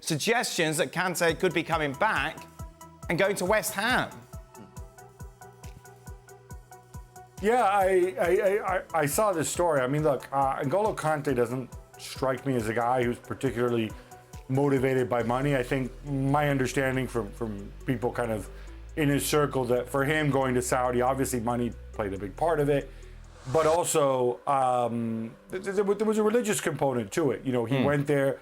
suggestions that Kante could be coming back and going to West Ham. Yeah, I saw this story. I mean, look, N'Golo Kante doesn't strike me as a guy who's particularly motivated by money. I think my understanding from people kind of in his circle that for him going to Saudi, obviously money played a big part of it, but also there was a religious component to it. You know, he went there.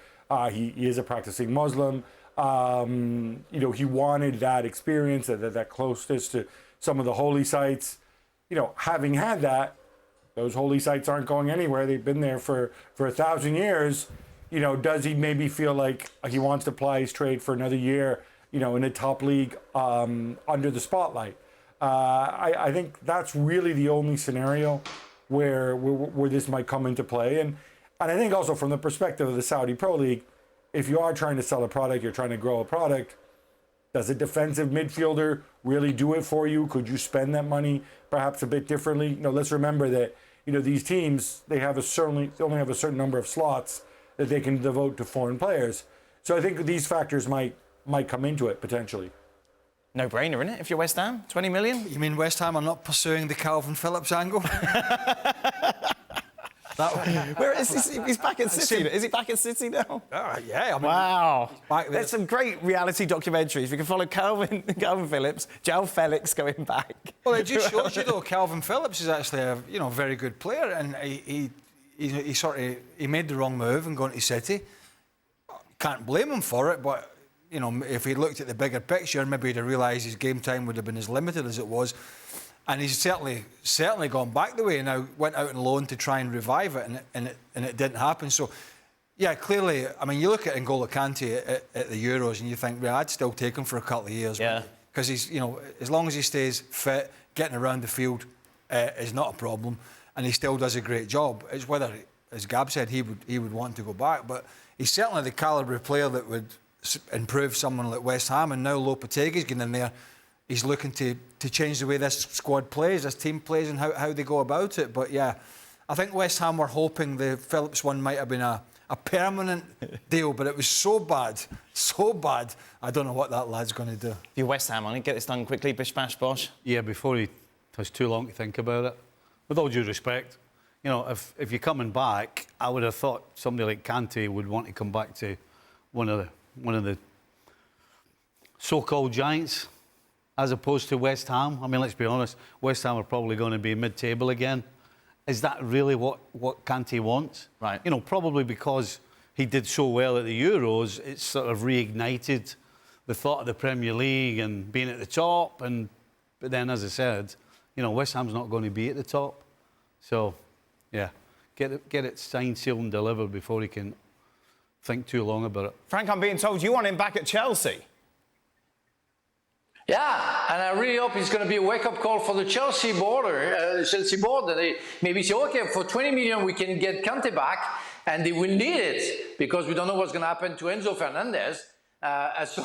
He is a practicing Muslim. You know, he wanted that experience, that closeness to some of the holy sites. You know, having had that, those holy sites aren't going anywhere. They've been there for 1,000 years. You know, does he maybe feel like he wants to ply his trade for another year, you know, in a top league under the spotlight? I think that's really the only scenario where this might come into play. And I think also from the perspective of the Saudi Pro League, if you are trying to sell a product, you're trying to grow a product, does a defensive midfielder really do it for you? Could you spend that money perhaps a bit differently? You know, let's remember that, you know, these teams, they only have a certain number of slots that they can devote to foreign players. So I think these factors might come into it potentially. No-brainer, isn't it? If you're West Ham, 20 million? You mean West Ham are not pursuing the Calvin Phillips angle? Where is he? He's back at City. Is he back at City now? Yeah. I mean, wow. Back there. There's some great reality documentaries. We can follow Calvin Phillips, João Felix going back. Well, it just shows you, though, Calvin Phillips is actually a very good player, and he made the wrong move and gone to City. Can't blame him for it, but you know, if he looked at the bigger picture, maybe he'd have realised his game time would have been as limited as it was. And he's certainly gone back the way. Now went out on loan to try and revive it, and it didn't happen. So, yeah, clearly, I mean, you look at N'Golo Kante at the Euros, and you think, well, I'd still take him for a couple of years. Yeah. Because he's, you know, as long as he stays fit, getting around the field is not a problem, and he still does a great job. It's whether, as Gab said, he would want to go back, but he's certainly the calibre of player that would improve someone like West Ham. And now Lopetegui's getting in there. He's looking to change the way this squad plays, this team plays, and how they go about it. But yeah, I think West Ham were hoping the Phillips one might have been a permanent deal, but it was so bad. I don't know what that lad's going to do. If you're West Ham, I need to get this done quickly, bish bash bosh. Yeah, before he has too long to think about it. With all due respect, you know, if you're coming back, I would have thought somebody like Kante would want to come back to one of the so-called giants, as opposed to West Ham. I mean, let's be honest, West Ham are probably going to be mid-table again. Is that really what Kante wants? Right. You know, probably because he did so well at the Euros, it's sort of reignited the thought of the Premier League and being at the top. But then, as I said, you know, West Ham's not going to be at the top. So, yeah, get it signed, sealed and delivered before he can think too long about it. Frank, I'm being told you want him back at Chelsea. Yeah, and I really hope it's going to be a wake-up call for the Chelsea board, that they maybe say, okay, for 20 million we can get Kante back, and they will need it because we don't know what's going to happen to Enzo Fernandez. So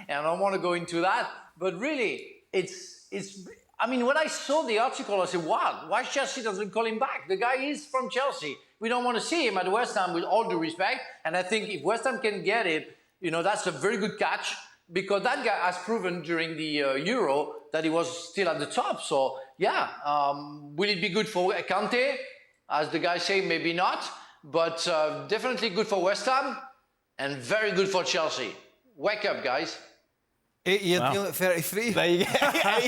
and I don't want to go into that, but really, it's. I mean, when I saw the article, I said, wow, why Chelsea doesn't call him back? The guy is from Chelsea. We don't want to see him at West Ham, with all due respect. And I think if West Ham can get it, you know, that's a very good catch, because that guy has proven during the Euro that he was still at the top. So, yeah, will it be good for Kante? As the guys say, maybe not. But definitely good for West Ham and very good for Chelsea. Wake up, guys. 8-year deal at 33. There you go.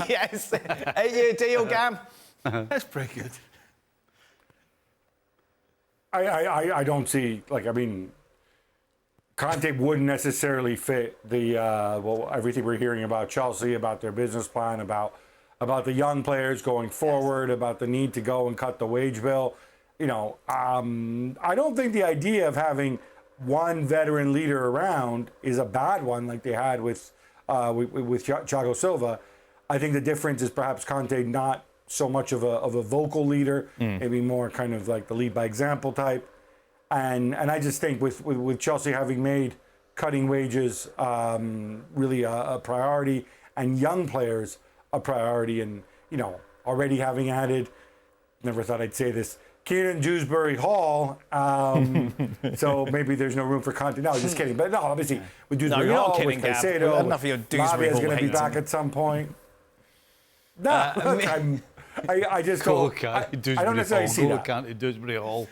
Yes. 8-year deal, Gam. That's pretty good. I don't see, like, I mean, Kante wouldn't necessarily fit the everything we're hearing about Chelsea, about their business plan, about the young players going forward, about the need to go and cut the wage bill. You know, I don't think the idea of having one veteran leader around is a bad one, like they had with Thiago Silva. I think the difference is perhaps Kante not so much of a vocal leader, maybe more kind of like the lead by example type. And I just think with Chelsea having made cutting wages really a priority, and young players a priority, and, you know, already having added, never thought I'd say this, Keenan Dewsbury Hall. So maybe there's no room for Kante. No, just kidding. But no, obviously with Dewsbury you're not Hall, kidding, with Gab. Caicedo, Enough of your Dewsbury Lavia's Hall going to be back hating. at some point. No, look, I just N'Golo don't. Kante, I don't necessarily see N'Golo that. Kante, Dewsbury Hall.